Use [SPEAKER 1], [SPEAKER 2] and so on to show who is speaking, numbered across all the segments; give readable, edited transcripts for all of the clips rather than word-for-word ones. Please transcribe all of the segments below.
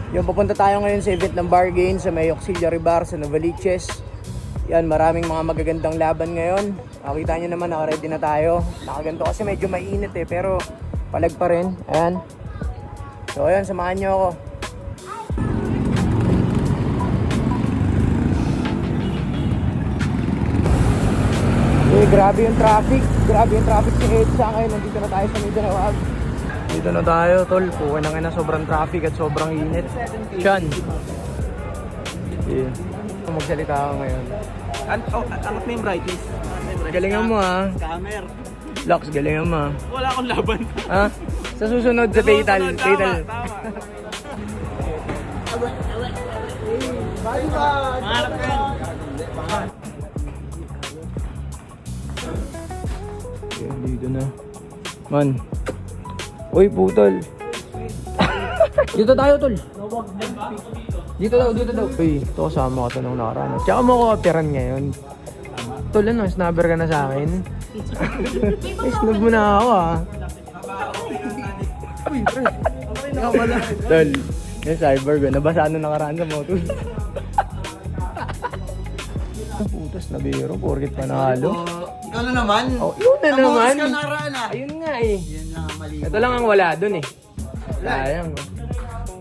[SPEAKER 1] Yung papunta tayo ngayon sa event ng Bargain sa may Auxiliary Bar sa Novaliches. Yan, maraming mga magagandang laban ngayon. Makita nyo naman, naka-ready na tayo. Nakaganto kasi medyo mainit eh, pero palag pa rin. Ayan. So ayan, samahan nyo ako. Eh, grabe yung traffic. Grabe yung traffic sa EDSA ngayon. Nandito na tayo sa Mindanao. Dito na tayo, tol. Pukin na nga na sobrang traffic at sobrang init. Sean. Yeah. Magsalita ako ngayon.
[SPEAKER 2] Angat mo yung brightness.
[SPEAKER 1] Galingan mo ha.
[SPEAKER 2] Scammer.
[SPEAKER 1] Lox, galingan mo ha.
[SPEAKER 2] Wala akong laban.
[SPEAKER 1] Ha? Sa susunod sa fatal. Fatal.
[SPEAKER 2] Mangarap ka yan.
[SPEAKER 1] Ayan, dito na. Man. Uy, putol. Dito tayo, tol. Dito daw. Uy, ito kasama ka to nung nakaraan. Tsaka mo ko operan ngayon. Tol, ano, snubber ka na sa akin? Snub mo na ako, ah. Uy, pre. Ikaw pala. Tol, yung cyber ko, nabasa na nakaraan sa motos. Putas na biro, porkit panalo.
[SPEAKER 2] Ikaw na naman.
[SPEAKER 1] Oh, yun na naman.
[SPEAKER 2] Ka naraan ah.
[SPEAKER 1] Ayun nga eh.
[SPEAKER 2] Yan lang ang mali.
[SPEAKER 1] Ito lang ang wala dun eh. Sayang.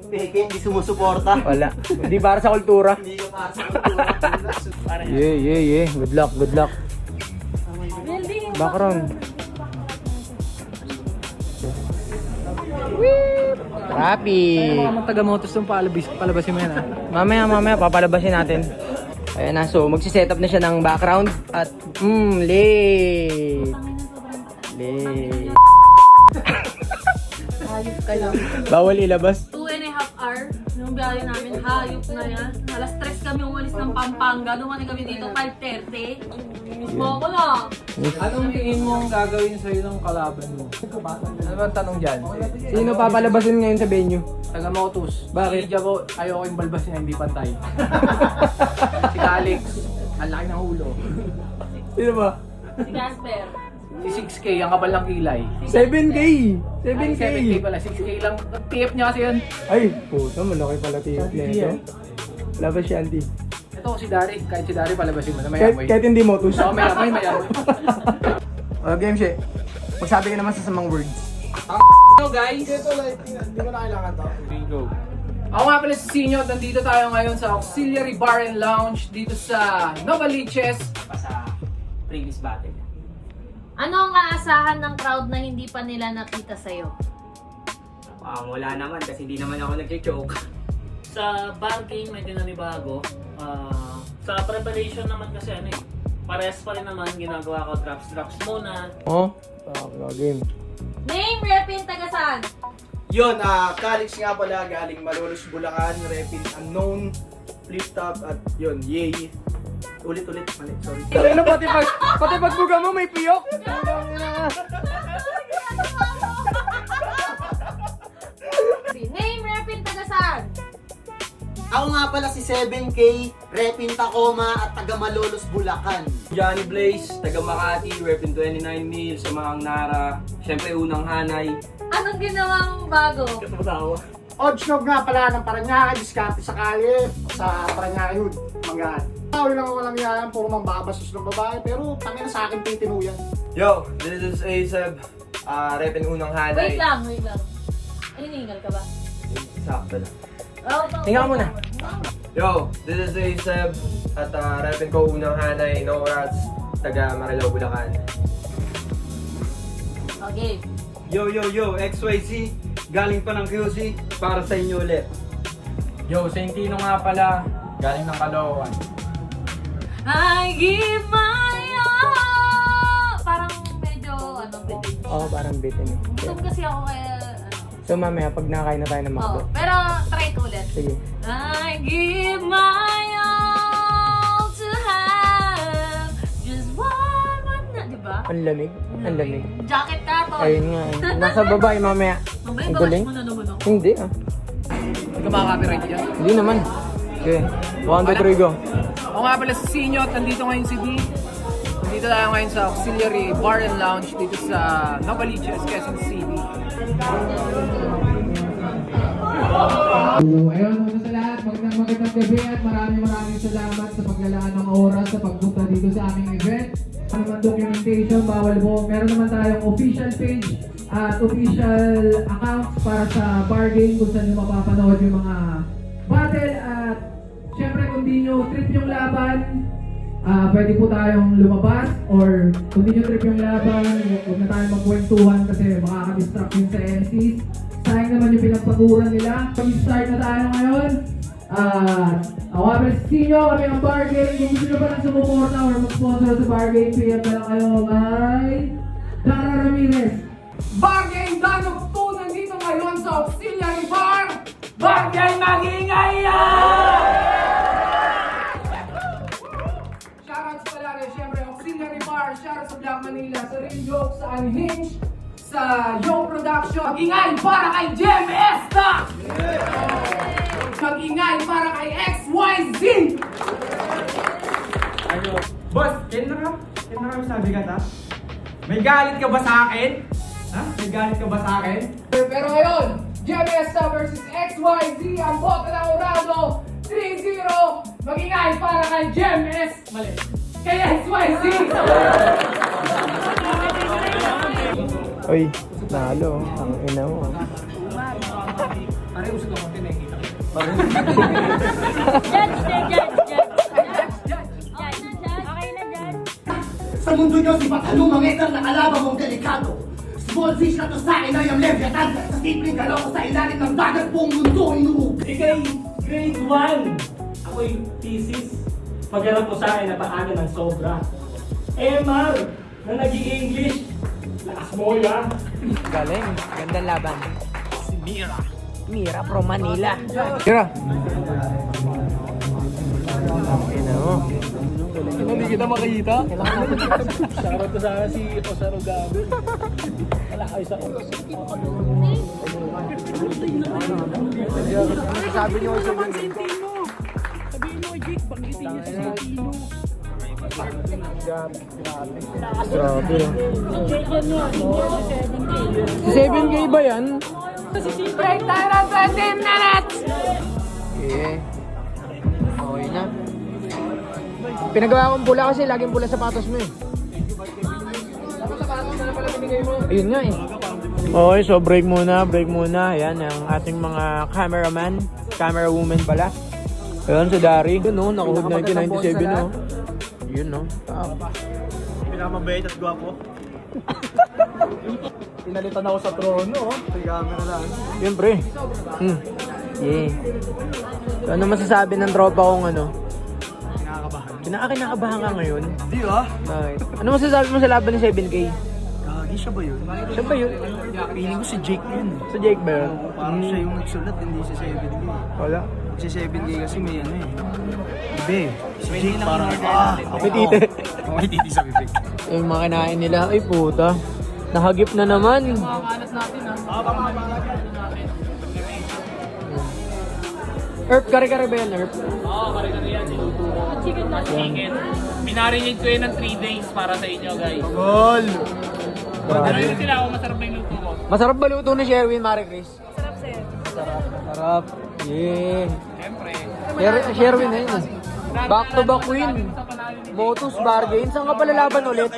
[SPEAKER 2] Peke, hindi sumusuporta.
[SPEAKER 1] Wala. Hindi para sa kultura.
[SPEAKER 2] Hindi ka para sa kultura.
[SPEAKER 1] Yeah. Good luck. Background. Traffic.
[SPEAKER 3] Mga taga-motos yung palabasin mo yan ha.
[SPEAKER 1] Mamaya, papalabasin natin. Ayan na, so magsiset-up na siya ng background. At, late.
[SPEAKER 4] Hayop kayo.
[SPEAKER 1] Bawal ilabas.
[SPEAKER 4] 2.5 hour yung biyahe namin. Hayop na yan. Alas 3 kami umalis ng Pampanga. Dumating kami dito 5:30. Mismo ako na.
[SPEAKER 3] Anong tingin mo ang gagawin sa'yo ng kalaban mo? Ano ba ang tanong dyan?
[SPEAKER 1] Sino papalabasin ngayon sa venue?
[SPEAKER 3] Taga-motos.
[SPEAKER 1] Bakit?
[SPEAKER 3] Hindi ako, ayoko yung balbas niya, hindi pantay. Si Alex, ang laki ng ulo.
[SPEAKER 1] Sino ba?
[SPEAKER 4] Si Casper.
[SPEAKER 3] Si 6K, ang kapal ng kilay.
[SPEAKER 1] 7K!
[SPEAKER 3] Ay, 7K pala, 6K lang. TF niya kasi yun.
[SPEAKER 1] Ay, puta, malaki pala tiyot na ito. Wala ba siya, auntie?
[SPEAKER 3] Ito si Dari, kahit si Dari palabasin mo na
[SPEAKER 1] Kahit hindi motos.
[SPEAKER 3] Oo, mayamoy.
[SPEAKER 1] Game siya. Magsabi ka naman sa samang words.
[SPEAKER 3] Hello guys!
[SPEAKER 2] Hindi ko na kailangan to.
[SPEAKER 3] Bingo. Ako nga pala si Sinyo, nandito tayo ngayon sa Auxiliary Bar and Lounge dito sa Novaliches. Sa previous battle.
[SPEAKER 4] Ano ang aasahan ng crowd na hindi pa nila nakita sa'yo?
[SPEAKER 5] Wala naman kasi hindi naman ako nag-choke.
[SPEAKER 6] Sa bar game may dinanibago. Sa preparation naman kasi parehas pa rin naman ginagawa ko drops muna.
[SPEAKER 1] Oh? Game.
[SPEAKER 4] Name, repin, taga-saan?
[SPEAKER 2] Yun, college nga pala, galing Malolos, Bulacan, Repin Unknown, Flip Top, at yun, yay. Ulit, mali, sorry.
[SPEAKER 1] Ano, pati pagbuga mo may piyok?
[SPEAKER 4] Name, repin, taga-saan?
[SPEAKER 2] Ako nga pala si 7K, Repin Tacoma, at taga Malolos, Bulacan.
[SPEAKER 5] Johnny Blaze, taga Makati, Repin 29 Mil, sa Mahang Nara, syempre unang hanay.
[SPEAKER 4] Anong ginawang bago?
[SPEAKER 7] Oddsnog nga pala ng Paranaque, diskarte sa kalye, sa Paranaque Hood, Manggaan. Tawin lang ako lang yan, puro mambabasos ng babae, pero tangin na sa akin titinuyan.
[SPEAKER 5] Yo, this is Aseb, Repin unang hanay.
[SPEAKER 4] Wait lang. Hinihingal ka ba?
[SPEAKER 5] Sakto lang.
[SPEAKER 1] Tingnan mo na.
[SPEAKER 5] Yo, this is Aseb, at Repin ko unang hanay, no rats, taga Marilao, Bulacan.
[SPEAKER 4] Okay.
[SPEAKER 8] Yo, XYZ, galing pa ng QC, para sa inyo ulit.
[SPEAKER 3] Yo, Saint Tino nga pala, galing ng Caloocan.
[SPEAKER 4] I give my all. Parang medyo, bitin.
[SPEAKER 1] Oo, parang bitin.
[SPEAKER 4] Gutom kasi ako kaya,
[SPEAKER 1] So mamaya, pag nakakain na tayo ng McDo.
[SPEAKER 4] Pero, try ko ulit.
[SPEAKER 1] Sige.
[SPEAKER 4] I give my all to have just one but not, diba?
[SPEAKER 1] Ang lamig.
[SPEAKER 4] Jacket ka, Tol.
[SPEAKER 1] Ayun nga eh. Nasa baba eh, mamaya.
[SPEAKER 4] Mamaya,
[SPEAKER 1] Ang
[SPEAKER 4] bakas
[SPEAKER 1] galing.
[SPEAKER 4] mo na naman ako.
[SPEAKER 1] Hindi ah.
[SPEAKER 3] Hindi ka makaka-copyright dyan.
[SPEAKER 1] Hindi naman. Okay. 1, 2, 3, go.
[SPEAKER 3] Ako nga pala si Sinyo at nandito ngayon si D. Nandito tayo ngayon sa Auxiliary Bar and Lounge dito sa Novaliches, Quezon City. So, ayun, una sa lahat, magandang gabi at maraming salamat sa paglalaan ng oras sa pagpunta dito sa aming event. Ano naman documentation, bawal po. Meron naman tayong official page at official accounts para sa bar game kung saan nyo mapapanood yung mga battle. At syempre kung di nyo trip yung laban, pwede po tayong lumabas, or kung di nyo trip yung laban, huwag na tayong magkwentuhan kasi makaka-distract yun sa MCs. Sayang naman yung pinagpaguran nila. Pag-start na tayo ngayon. Ako kami si Sinyo, kami ang bar game. Kung gusto nyo ba nang sumuporta or mag-sponsor sa bar game, PM na lang kayo kay Dara Ramirez. Bar game Danog 2 nandito ngayon sa Auxiliary Bar. Bar game mag-ingay yan! Shoutouts pala rin, syempre, Auxiliary Bar, shoutouts sa Black Manila, sa Real Joke, sa Unhinged, sa Young Production. Mag-ingay para kay Jem Esta! Mag-ingay para kay XYZ!
[SPEAKER 8] Boss, yan na kami sabi ka ta? May galit ka ba sa akin? Ha? May galit ka ba sa akin?
[SPEAKER 3] Pero ngayon, Jem Esta versus XYZ, ang boto ng Urado, 3-0. Mag-ingay para kay Jem S. Mali. Kay XYZ!
[SPEAKER 1] Uy, nalo. Ang ina mo.
[SPEAKER 7] Sa mundo niyo, si Patalong ang etang nakalaban mong delikado. Small fish na to sa akin ay ang Leviathan. Sa simpleng galaw ko sa ilalim ng dagat buong mundo inuug.
[SPEAKER 9] Ikay grade 1. Ako'y thesis. Pagharap ko sa akin, napaaga ng sobra. MR na nag-i-English. Lakas mo yan.
[SPEAKER 1] Galing. Gandang laban. Si Mira. Mira from Manila. Mira. Ang ina mo.
[SPEAKER 3] Hindi kita makikita.
[SPEAKER 9] Shoutout ko sana si Osaro Gabi. Wala kayo sa
[SPEAKER 1] Sabi niyo sa Grabe. Si 7K ba yan?
[SPEAKER 3] Break tayo ng 20 minutes!
[SPEAKER 1] Okay. Okay na. Pinagawa kong pula kasi laging pula sapatos mo eh. Ayun nga eh. Okay, so break muna. Ayan, ang ating mga cameraman, camera woman pala. Ayun, si Dari. Yun no, naka-hood 1997 no. Yun no.
[SPEAKER 8] Pinakamabait at gwapo.
[SPEAKER 2] Pinalitan ako sa trono, oh. May camera lang.
[SPEAKER 1] Yun pre. Yeah. So, ano masasabi ng tropa kong ano? Kinakabahan ka ngayon?
[SPEAKER 2] Di ba?
[SPEAKER 1] Bakit? Ano masasabi mo sa laban ni 7K?
[SPEAKER 2] Gagi, siya ba yun?
[SPEAKER 1] Siya ba yun?
[SPEAKER 2] Feeling ko si Jake yun.
[SPEAKER 1] Sa Jake ba yun?
[SPEAKER 2] Parang siya yung nagsulat, hindi si 7K.
[SPEAKER 1] Wala.
[SPEAKER 2] Si 7K kasi may ano eh. Ibe, si Jake parang,
[SPEAKER 1] May tite.
[SPEAKER 2] May titi sa bibig.
[SPEAKER 1] Yung mga kinain nila, ay puta. Nahagip na naman.
[SPEAKER 3] Makakalat natin
[SPEAKER 1] Erp, kare-kare ba yan, Erp?
[SPEAKER 6] Oo, kare-kare yan. Sinuto ko. Chicken. Minarinate ko yun ng 3 days para sa inyo, guys.
[SPEAKER 2] Gol!
[SPEAKER 6] Pero yun sila ako, masarap na yung luto ko.
[SPEAKER 1] Masarap ba luto ni Sherwin, Mare Chris?
[SPEAKER 4] Sarap, sir.
[SPEAKER 1] Masarap. Yeah.
[SPEAKER 6] Siyempre.
[SPEAKER 1] Sherwin na yun. Back to back win. Motus bargain. Saan ka pala laban ulit?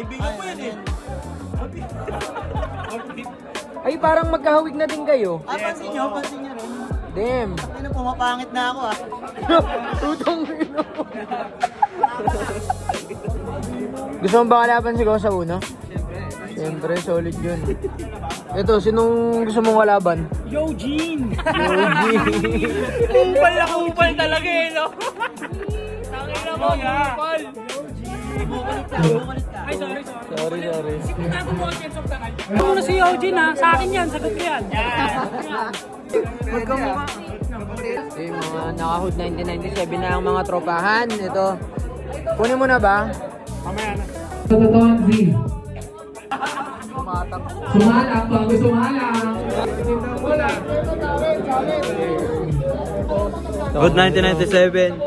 [SPEAKER 1] Ay, parang magkahawig na din kayo.
[SPEAKER 7] Pansin nyo rin.
[SPEAKER 1] Damn.
[SPEAKER 7] Ano, pumapangit na ako
[SPEAKER 1] Tutong ino. Gusto mo ba kalaban si Go sa uno? Siyempre, solid yun. Ito, sinong gusto mong kalaban?
[SPEAKER 9] Eugene!
[SPEAKER 6] Kupal talaga eh, no? Tangina mo, kupal!
[SPEAKER 9] Ay, sorry.
[SPEAKER 1] Sorry.
[SPEAKER 9] Ano si Eugene ha? Sa akin yan, sagot ko yan.
[SPEAKER 1] Yung mga naka-hood 1997 na ang mga tropahan. Ito. Kunin mo na ba?
[SPEAKER 3] Sa totoong Z. Sumalak, bago sumalak.
[SPEAKER 8] Good 1997.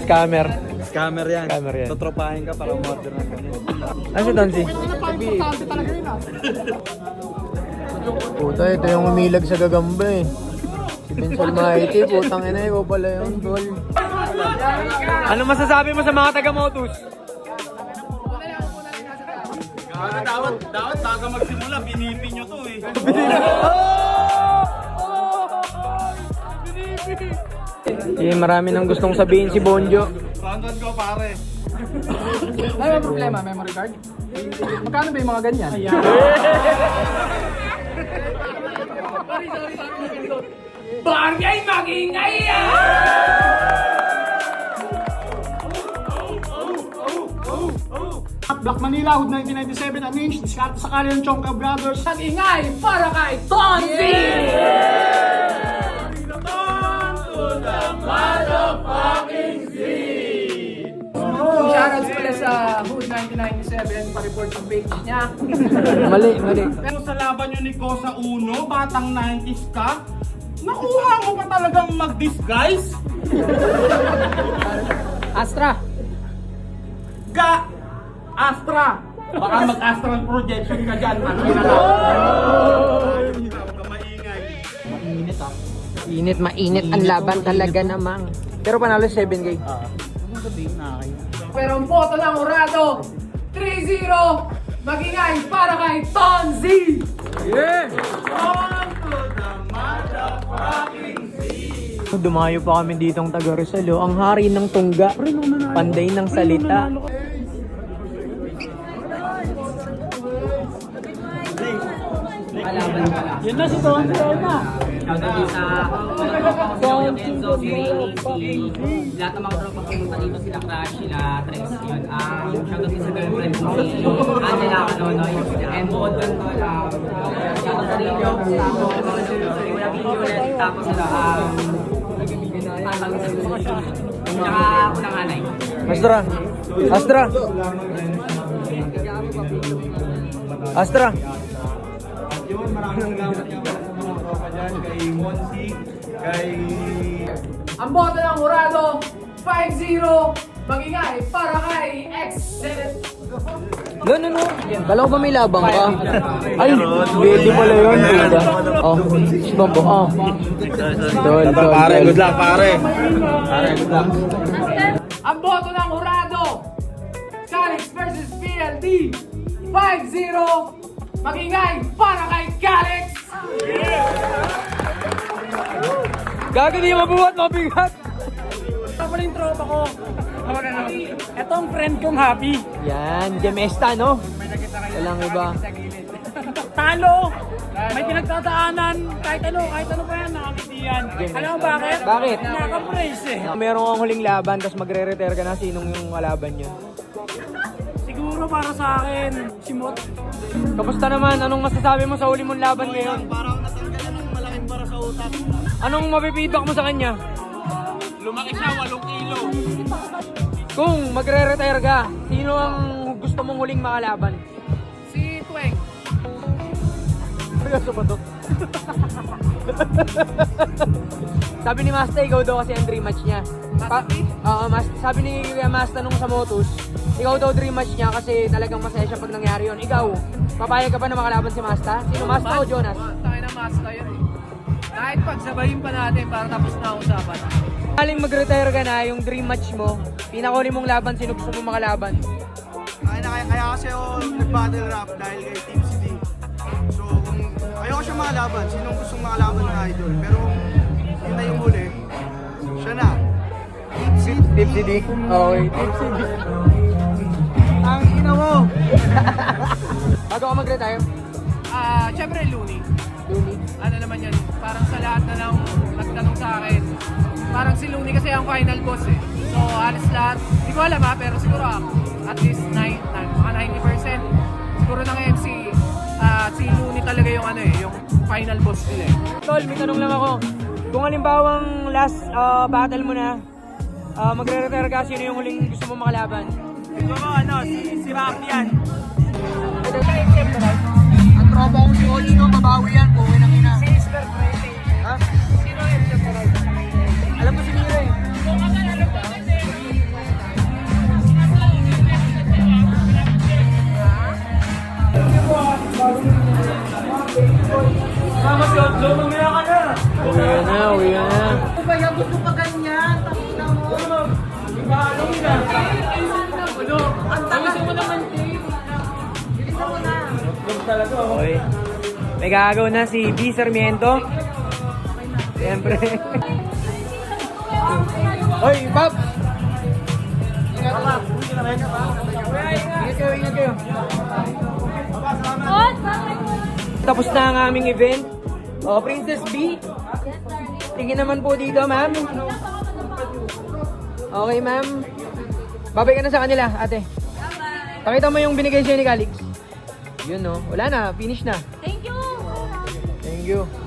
[SPEAKER 1] Scammer.
[SPEAKER 8] Scammer yan.
[SPEAKER 1] Scammer yan.
[SPEAKER 8] Tutropahin ka para umorder ng kami.
[SPEAKER 1] Ano si Donzi? Puta, ito yung umilag sa gagamba eh. Si Vince Almighty, putang ina, ikaw pala yun, tol. Ano masasabi mo sa mga taga-Motus?
[SPEAKER 8] Dapat bago magsimula, binipin nyo to eh.
[SPEAKER 1] Marami nang gustong sabihin si Bonjo.
[SPEAKER 8] Roundon ko pare.
[SPEAKER 3] Ano yung problema? Memory card? Magkano ba yung mga ganyan?
[SPEAKER 9] Barangay magingay yan!
[SPEAKER 7] Black Manila, Hood 1997, Anish, diskarte sa kali ng Chongka Brothers.
[SPEAKER 3] Ingay para kay Tonzi! Shoutouts pala sa Hood 1997, pa-report ang page niya.
[SPEAKER 1] Mali.
[SPEAKER 8] Pero sa laban nyo ni Kosa Uno, batang 90s ka, nakuha mo pa talagang mag-disguise?
[SPEAKER 3] Astra!
[SPEAKER 8] Astra! Baka mag-astral projection ka dyan.
[SPEAKER 1] Mainit ang laban talaga namang. Pero panalo 7K.
[SPEAKER 3] Pero ang boto ng Orado, 3-0, magingay para kay Tonzi!
[SPEAKER 1] Dumayo pa kami ditong taga Rizal, oh. Ang hari ng tungga, panday ng salita.
[SPEAKER 9] Yun na si Tonzi na.
[SPEAKER 10] Shoutout sa Kuya Kenzo, si Ray, si lahat ng mga tropa pumunta dito, sila Crash, sila Tres, yun. Shoutout din sa girlfriend ko, si Angela Canonoy, and buod doon to, shoutout sa Ray Jokes, tapos si Kuya Violet, tapos sila, tsaka ako ng anay.
[SPEAKER 1] Astra!
[SPEAKER 8] Yun, maraming salamat nga pala sa mga tropa dyan, kay Monsi, kay...
[SPEAKER 3] Ang boto ng Orado, 5-0, magingay para kay X-Senate.
[SPEAKER 1] No. Kala ko ba may labang ka? Ay, pwede pala yun. Oh, si Bambo. Oh. Tol.
[SPEAKER 8] Pare, good luck pare. Pare, good luck.
[SPEAKER 3] Ang boto ng Orado, Calix versus PLD, 5-0, magingay para kay Calix.
[SPEAKER 1] Gago, di mabuhat, mabigat.
[SPEAKER 9] Ito pala yung tropa ko. Ito ang friend kong Happy.
[SPEAKER 1] Yan, Gemesta, no? Walang iba.
[SPEAKER 9] Talo! May pinagtataanan. Kahit ano pa yan, nakakiti yan. Alam mo bakit?
[SPEAKER 1] Bakit?
[SPEAKER 9] Nakaka-brace eh.
[SPEAKER 1] Meron kang huling laban, tapos magre-retire ka na. Sinong yung kalaban nyo?
[SPEAKER 9] Siguro para sa akin, si Mot.
[SPEAKER 1] Kamusta naman? Anong masasabi mo sa huli mong laban ngayon?
[SPEAKER 8] Parang natanggalan ng malaking bara sa utak.
[SPEAKER 1] Anong mapipidback mo sa kanya?
[SPEAKER 8] Lumaki siya, 8 kilo.
[SPEAKER 1] Kung magre-retire ka, sino ang gusto mong huling makalaban?
[SPEAKER 3] Si Tweng.
[SPEAKER 1] Sabi ni Master, ikaw daw kasi ang dream match niya. Sabi ni Master nung sa Motus, ikaw daw dream match niya kasi talagang masaya siya pag nangyari yun. Ikaw, papayag ka ba na makalaban si Master? Sino, Master o Jonas?
[SPEAKER 3] Tayo na Master yun eh. Kahit pagsabayin pa natin para tapos na ang usapan.
[SPEAKER 1] Aling mag-retire ka na, yung dream match mo, pinakuli mong laban, sino gusto mong makalaban?
[SPEAKER 2] Kaya kasi ako nag-battle rap dahil kay Team CD. So, kung ayoko siya makalaban, sinong gustong makalaban ng idol. Pero kung yun na yung huli, siya na.
[SPEAKER 1] Tip CD? Okay, Tip CD.
[SPEAKER 2] Ang ina mo!
[SPEAKER 1] Bago ka mag-retire?
[SPEAKER 3] Siyempre Looney. Ano naman yan, parang sa lahat na lang nagtanong sa akin, parang si Looney kasi ang final boss eh. So halos lahat, hindi ko alam pero siguro at least mga 90%. Siguro ng MC, si Looney talaga yung yung final boss nila eh.
[SPEAKER 1] Tol, may tanong lang ako. Kung halimbawang last battle mo na, magre-retire ka, sino yung huling gusto mo makalaban?
[SPEAKER 8] Siguro si Rock yan.
[SPEAKER 1] Ang tropa kong si Ochi, no? Babawi yan, buhay ng ina. Ha? Alam ko si Mira eh. Uwi na.
[SPEAKER 4] Ano pa ganyan? Pakita mo. Ang tagal mo naman, Dave. Bilisan mo na.
[SPEAKER 1] Okay. May gagawin na si B. Sarmiento. Siyempre. Hoy, Bob! Ingat kayo, ingat kayo. Tapos na ang aming event. Oh, Princess B. Tingin naman po dito, ma'am. Okay, ma'am. Babay ka na sa kanila, ate. Pakita mo yung binigay siya ni Calix. Yun, no? Wala na. Finish na.
[SPEAKER 4] Thank you.
[SPEAKER 1] Thank you.